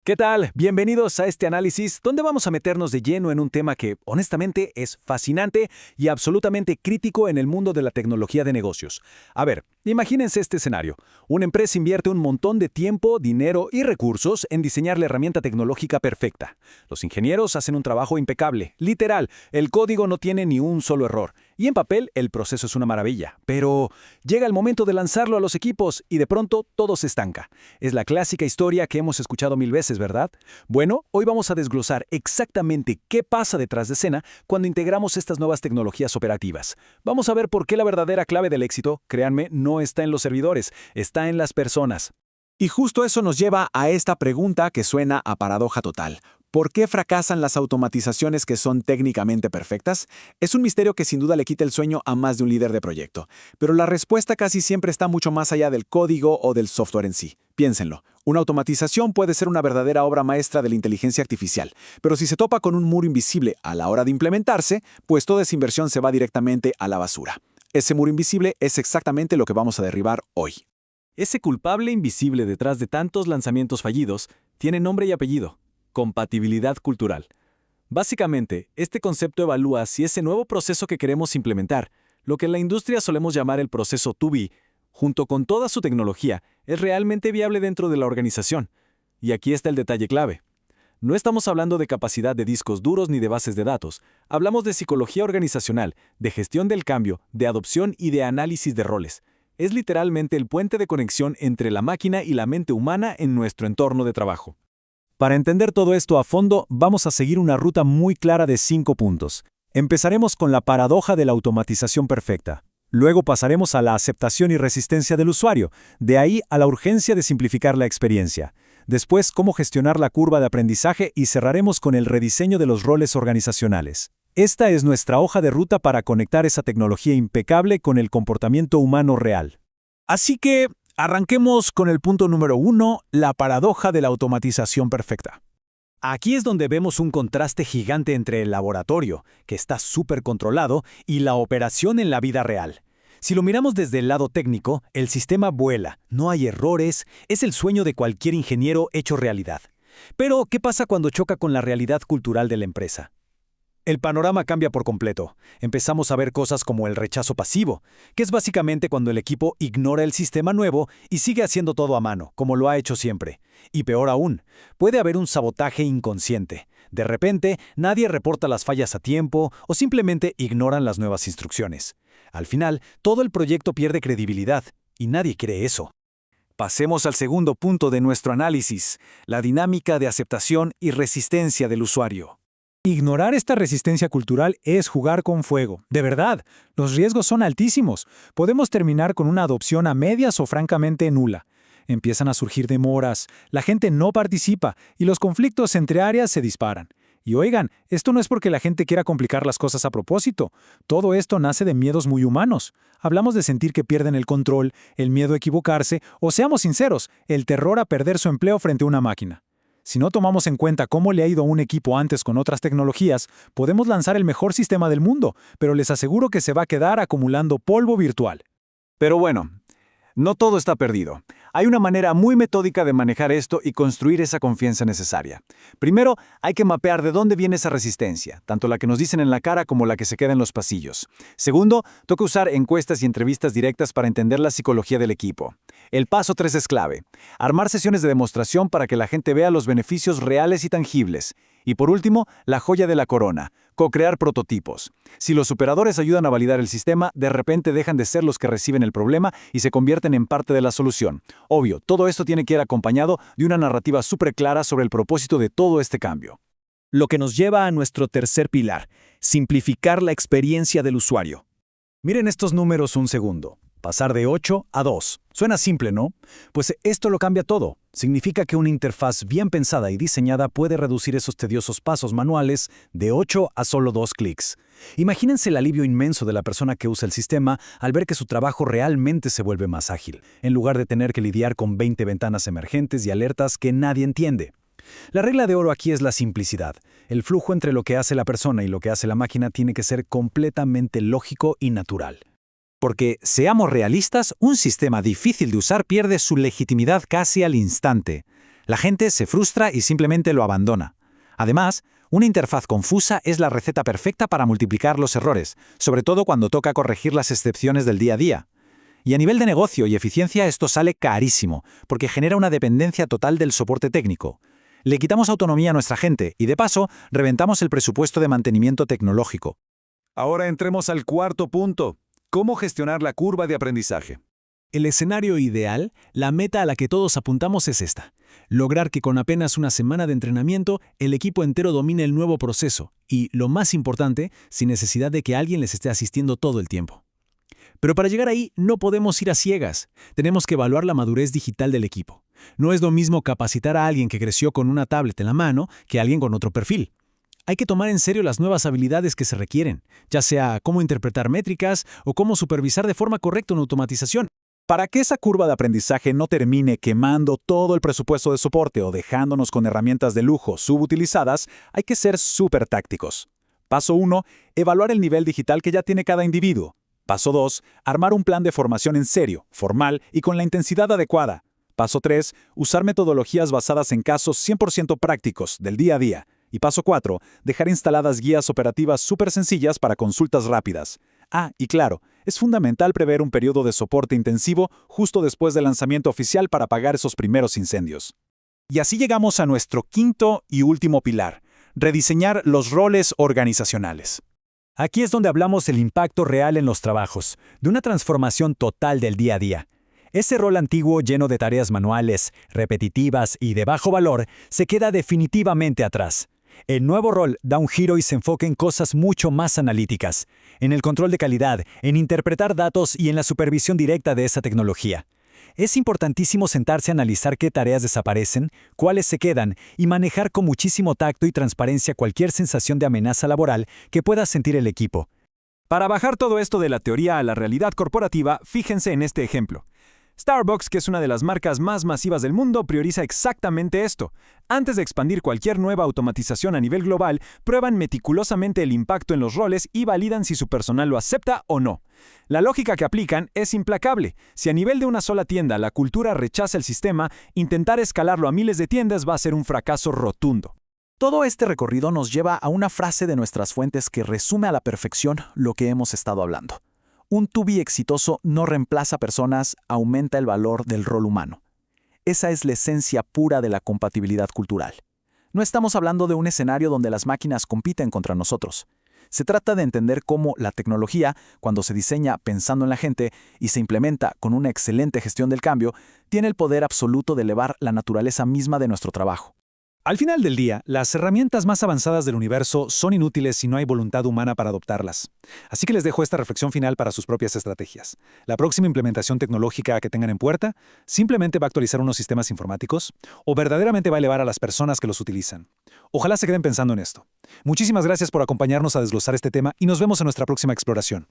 ¿Qué tal? Bienvenidos a este análisis donde vamos a meternos de lleno en un tema que, honestamente, es fascinante y absolutamente crítico en el mundo de la tecnología de negocios. A ver, imagínense este escenario. Una empresa invierte un montón de tiempo, dinero y recursos en diseñar la herramienta tecnológica perfecta. Los ingenieros hacen un trabajo impecable, literal, el código no tiene ni un solo error. Y en papel el proceso es una maravilla, pero llega el momento de lanzarlo a los equipos y de pronto todo se estanca. Es la clásica historia que hemos escuchado mil veces, ¿verdad? Bueno, hoy vamos a desglosar exactamente qué pasa detrás de escena cuando integramos estas nuevas tecnologías operativas. Vamos a ver por qué la verdadera clave del éxito, créanme, no está en los servidores, está en las personas. Y justo eso nos lleva a esta pregunta que suena a paradoja total. ¿Por qué fracasan las automatizaciones que son técnicamente perfectas? Es un misterio que sin duda le quita el sueño a más de un líder de proyecto. Pero la respuesta casi siempre está mucho más allá del código o del software en sí. Piénsenlo. Una automatización puede ser una verdadera obra maestra de la inteligencia artificial, pero si se topa con un muro invisible a la hora de implementarse, pues toda esa inversión se va directamente a la basura. Ese muro invisible es exactamente lo que vamos a derribar hoy. Ese culpable invisible detrás de tantos lanzamientos fallidos tiene nombre y apellido: compatibilidad cultural. Básicamente, este concepto evalúa si ese nuevo proceso que queremos implementar, lo que en la industria solemos llamar el proceso to be, junto con toda su tecnología, es realmente viable dentro de la organización. Y aquí está el detalle clave. No estamos hablando de capacidad de discos duros ni de bases de datos. Hablamos de psicología organizacional, de gestión del cambio, de adopción y de análisis de roles. Es literalmente el puente de conexión entre la máquina y la mente humana en nuestro entorno de trabajo. Para entender todo esto a fondo, vamos a seguir una ruta muy clara de 5 puntos. Empezaremos con la paradoja de la automatización perfecta. Luego pasaremos a la aceptación y resistencia del usuario, de ahí a la urgencia de simplificar la experiencia. Después, cómo gestionar la curva de aprendizaje y cerraremos con el rediseño de los roles organizacionales. Esta es nuestra hoja de ruta para conectar esa tecnología impecable con el comportamiento humano real. Así que arranquemos con el punto número 1, la paradoja de la automatización perfecta. Aquí es donde vemos un contraste gigante entre el laboratorio, que está súper controlado, y la operación en la vida real. Si lo miramos desde el lado técnico, el sistema vuela, no hay errores, es el sueño de cualquier ingeniero hecho realidad. Pero, ¿qué pasa cuando choca con la realidad cultural de la empresa? El panorama cambia por completo. Empezamos a ver cosas como el rechazo pasivo, que es básicamente cuando el equipo ignora el sistema nuevo y sigue haciendo todo a mano, como lo ha hecho siempre. Y peor aún, puede haber un sabotaje inconsciente. De repente, nadie reporta las fallas a tiempo o simplemente ignoran las nuevas instrucciones. Al final, todo el proyecto pierde credibilidad, y nadie quiere eso. Pasemos al segundo punto de nuestro análisis, la dinámica de aceptación y resistencia del usuario. Ignorar esta resistencia cultural es jugar con fuego. De verdad, los riesgos son altísimos. Podemos terminar con una adopción a medias o francamente nula. Empiezan a surgir demoras, la gente no participa y los conflictos entre áreas se disparan. Y oigan, esto no es porque la gente quiera complicar las cosas a propósito. Todo esto nace de miedos muy humanos. Hablamos de sentir que pierden el control, el miedo a equivocarse o, seamos sinceros, el terror a perder su empleo frente a una máquina. Si no tomamos en cuenta cómo le ha ido a un equipo antes con otras tecnologías, podemos lanzar el mejor sistema del mundo, pero les aseguro que se va a quedar acumulando polvo virtual. Pero bueno, no todo está perdido. Hay una manera muy metódica de manejar esto y construir esa confianza necesaria. Primero, hay que mapear de dónde viene esa resistencia, tanto la que nos dicen en la cara como la que se queda en los pasillos. Segundo, toca usar encuestas y entrevistas directas para entender la psicología del equipo. El paso 3 es clave: armar sesiones de demostración para que la gente vea los beneficios reales y tangibles. Y por último, la joya de la corona: co-crear prototipos. Si los operadores ayudan a validar el sistema, de repente dejan de ser los que reciben el problema y se convierten en parte de la solución. Obvio, todo esto tiene que ir acompañado de una narrativa súper clara sobre el propósito de todo este cambio. Lo que nos lleva a nuestro tercer pilar: simplificar la experiencia del usuario. Miren estos números un segundo. Pasar de 8 a 2. Suena simple, ¿no? Pues esto lo cambia todo. Significa que una interfaz bien pensada y diseñada puede reducir esos tediosos pasos manuales de 8 a solo 2 clics. Imagínense el alivio inmenso de la persona que usa el sistema al ver que su trabajo realmente se vuelve más ágil, en lugar de tener que lidiar con 20 ventanas emergentes y alertas que nadie entiende. La regla de oro aquí es la simplicidad. El flujo entre lo que hace la persona y lo que hace la máquina tiene que ser completamente lógico y natural. Porque, seamos realistas, un sistema difícil de usar pierde su legitimidad casi al instante. La gente se frustra y simplemente lo abandona. Además, una interfaz confusa es la receta perfecta para multiplicar los errores, sobre todo cuando toca corregir las excepciones del día a día. Y a nivel de negocio y eficiencia esto sale carísimo, porque genera una dependencia total del soporte técnico. Le quitamos autonomía a nuestra gente y, de paso, reventamos el presupuesto de mantenimiento tecnológico. Ahora entremos al cuarto punto: cómo gestionar la curva de aprendizaje. El escenario ideal, la meta a la que todos apuntamos es esta: lograr que con apenas una semana de entrenamiento el equipo entero domine el nuevo proceso y, lo más importante, sin necesidad de que alguien les esté asistiendo todo el tiempo. Pero para llegar ahí no podemos ir a ciegas. Tenemos que evaluar la madurez digital del equipo. No es lo mismo capacitar a alguien que creció con una tablet en la mano que a alguien con otro perfil. Hay que tomar en serio las nuevas habilidades que se requieren, ya sea cómo interpretar métricas o cómo supervisar de forma correcta una automatización. Para que esa curva de aprendizaje no termine quemando todo el presupuesto de soporte o dejándonos con herramientas de lujo subutilizadas, hay que ser súper tácticos. Paso 1. Evaluar el nivel digital que ya tiene cada individuo. Paso 2. Armar un plan de formación en serio, formal y con la intensidad adecuada. Paso 3. Usar metodologías basadas en casos 100% prácticos del día a día. Y paso 4. Dejar instaladas guías operativas súper sencillas para consultas rápidas. Y claro, es fundamental prever un periodo de soporte intensivo justo después del lanzamiento oficial para apagar esos primeros incendios. Y así llegamos a nuestro quinto y último pilar: rediseñar los roles organizacionales. Aquí es donde hablamos del impacto real en los trabajos, de una transformación total del día a día. Ese rol antiguo lleno de tareas manuales, repetitivas y de bajo valor se queda definitivamente atrás. El nuevo rol da un giro y se enfoca en cosas mucho más analíticas, en el control de calidad, en interpretar datos y en la supervisión directa de esa tecnología. Es importantísimo sentarse a analizar qué tareas desaparecen, cuáles se quedan y manejar con muchísimo tacto y transparencia cualquier sensación de amenaza laboral que pueda sentir el equipo. Para bajar todo esto de la teoría a la realidad corporativa, fíjense en este ejemplo. Starbucks, que es una de las marcas más masivas del mundo, prioriza exactamente esto. Antes de expandir cualquier nueva automatización a nivel global, prueban meticulosamente el impacto en los roles y validan si su personal lo acepta o no. La lógica que aplican es implacable. Si a nivel de una sola tienda la cultura rechaza el sistema, intentar escalarlo a miles de tiendas va a ser un fracaso rotundo. Todo este recorrido nos lleva a una frase de nuestras fuentes que resume a la perfección lo que hemos estado hablando. Un to-be exitoso no reemplaza personas, aumenta el valor del rol humano. Esa es la esencia pura de la compatibilidad cultural. No estamos hablando de un escenario donde las máquinas compiten contra nosotros. Se trata de entender cómo la tecnología, cuando se diseña pensando en la gente y se implementa con una excelente gestión del cambio, tiene el poder absoluto de elevar la naturaleza misma de nuestro trabajo. Al final del día, las herramientas más avanzadas del universo son inútiles si no hay voluntad humana para adoptarlas. Así que les dejo esta reflexión final para sus propias estrategias. La próxima implementación tecnológica que tengan en puerta, ¿simplemente va a actualizar unos sistemas informáticos? ¿O verdaderamente va a elevar a las personas que los utilizan? Ojalá se queden pensando en esto. Muchísimas gracias por acompañarnos a desglosar este tema y nos vemos en nuestra próxima exploración.